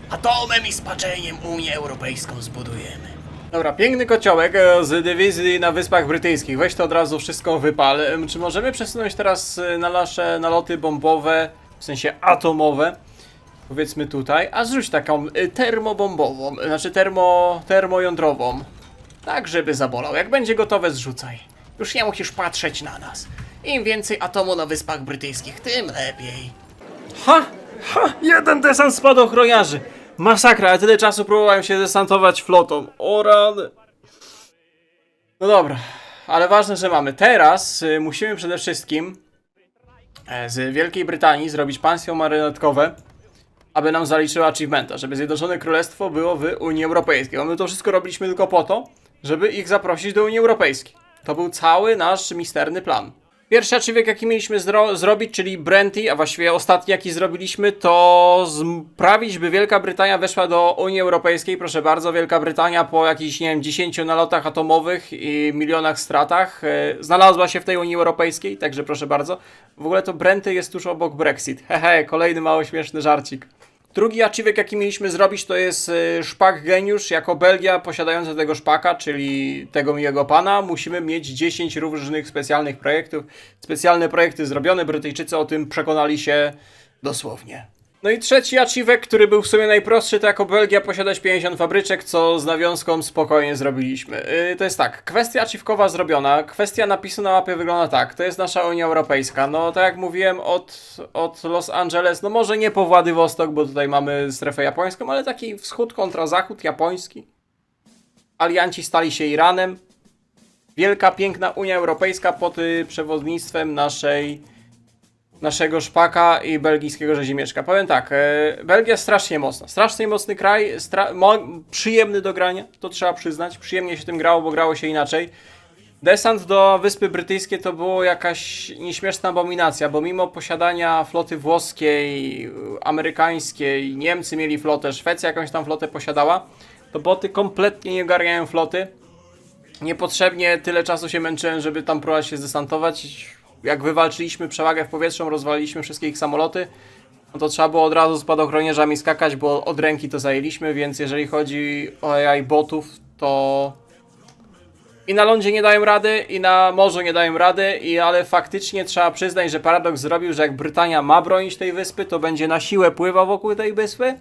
Atomem i spaczeniem Unię Europejską zbudujemy. Dobra, piękny kociołek z dywizji na Wyspach Brytyjskich. Weź to od razu wszystko wypal. Czy możemy przesunąć teraz na nasze naloty bombowe, w sensie atomowe? Powiedzmy tutaj, a zrzuć taką termobombową, znaczy termojądrową. Tak, żeby zabolał. Jak będzie gotowe, zrzucaj. Już nie musisz patrzeć na nas. Im więcej atomu na Wyspach Brytyjskich, tym lepiej. Ha! Jeden desant spadochroniarzy! Masakra, ale tyle czasu próbowałem się desantować flotą. O rany. No dobra, ale ważne, że mamy. Teraz musimy przede wszystkim z Wielkiej Brytanii zrobić państwo marionetkowe, aby nam zaliczyło achievementa, żeby Zjednoczone Królestwo było w Unii Europejskiej. My to wszystko robiliśmy tylko po to, żeby ich zaprosić do Unii Europejskiej. To był cały nasz misterny plan. Pierwszy achievement, jaki mieliśmy zrobić, czyli Brenty, a właściwie ostatni, jaki zrobiliśmy, to sprawić, by Wielka Brytania weszła do Unii Europejskiej. Proszę bardzo, Wielka Brytania po jakichś, nie wiem, 10 nalotach atomowych i milionach stratach znalazła się w tej Unii Europejskiej, także proszę bardzo. W ogóle to Brenty jest tuż obok Brexit. Hehe, kolejny mało śmieszny żarcik. Drugi achievement, jaki mieliśmy zrobić, to jest szpak geniusz. Jako Belgia posiadająca tego szpaka, czyli tego miłego pana, musimy mieć 10 różnych specjalnych projektów. Specjalne projekty zrobione, Brytyjczycy o tym przekonali się dosłownie. No i trzeci achievek, który był w sumie najprostszy, to jako Belgia posiadać 50 fabryczek, co z nawiązką spokojnie zrobiliśmy. To jest tak, kwestia achievekowa zrobiona, kwestia napisu na mapie wygląda tak, to jest nasza Unia Europejska, no tak jak mówiłem od Los Angeles, no może nie po Władywostok, bo tutaj mamy strefę japońską, ale taki wschód kontra zachód japoński. Alianci stali się Iranem. Wielka, piękna Unia Europejska pod przewodnictwem naszego szpaka i belgijskiego rzezimieszka. Powiem tak, Belgia strasznie mocna. Strasznie mocny kraj, przyjemny do grania, to trzeba przyznać. Przyjemnie się tym grało, bo grało się inaczej. Desant do Wyspy Brytyjskie to było jakaś nieśmieszna abominacja, bo mimo posiadania floty włoskiej, amerykańskiej, Niemcy mieli flotę, Szwecja jakąś tam flotę posiadała, to boty kompletnie nie ogarniają floty. Niepotrzebnie tyle czasu się męczyłem, żeby tam próbować się zdesantować. Jak wywalczyliśmy przewagę w powietrzu, rozwaliliśmy wszystkie ich samoloty, no to trzeba było od razu spadochroniarzami skakać, bo od ręki to zajęliśmy, więc jeżeli chodzi o AI botów, to i na lądzie nie dają rady, i na morzu nie dają rady, ale faktycznie trzeba przyznać, że Paradox zrobił, że jak Brytania ma bronić tej wyspy, to będzie na siłę pływał wokół tej wyspy.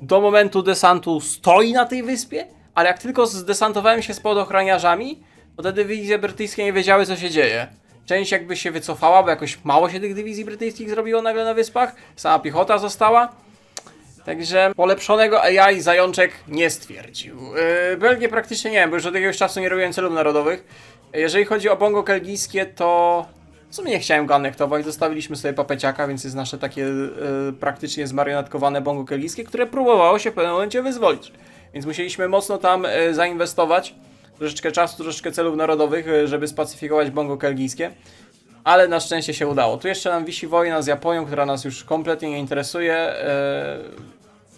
Do momentu desantu stoi na tej wyspie, ale jak tylko zdesantowałem się z spadochroniarzami, to te dywizje brytyjskie nie wiedziały, co się dzieje. Część jakby się wycofała, bo jakoś mało się tych dywizji brytyjskich zrobiło nagle na wyspach. Sama piechota została. Także polepszonego AI Zajączek nie stwierdził. Belgię praktycznie nie wiem, bo już od jakiegoś czasu nie robiłem celów narodowych. Jeżeli chodzi o bongo kelgijskie, to w sumie nie chciałem go anektować. Zostawiliśmy sobie papeciaka, więc jest nasze takie praktycznie zmarionetkowane bongo kelgijskie, które próbowało się w pewnym momencie wyzwolić. Więc musieliśmy mocno tam zainwestować. Troszeczkę czasu, troszeczkę celów narodowych, żeby spacyfikować bongo kelgijskie. Ale na szczęście się udało. Tu jeszcze nam wisi wojna z Japonią, która nas już kompletnie nie interesuje.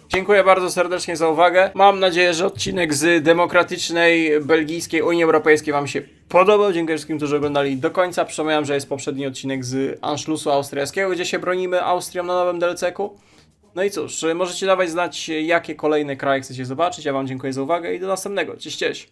Dziękuję bardzo serdecznie za uwagę. Mam nadzieję, że odcinek z demokratycznej belgijskiej Unii Europejskiej Wam się podobał. Dziękuję wszystkim, którzy oglądali do końca. Przypominam, że jest poprzedni odcinek z Anschlussu austriackiego, gdzie się bronimy Austrią na nowym DLC-ku. No i cóż, możecie dawać znać, jakie kolejne kraje chcecie zobaczyć. Ja Wam dziękuję za uwagę i do następnego. Cześć, cześć!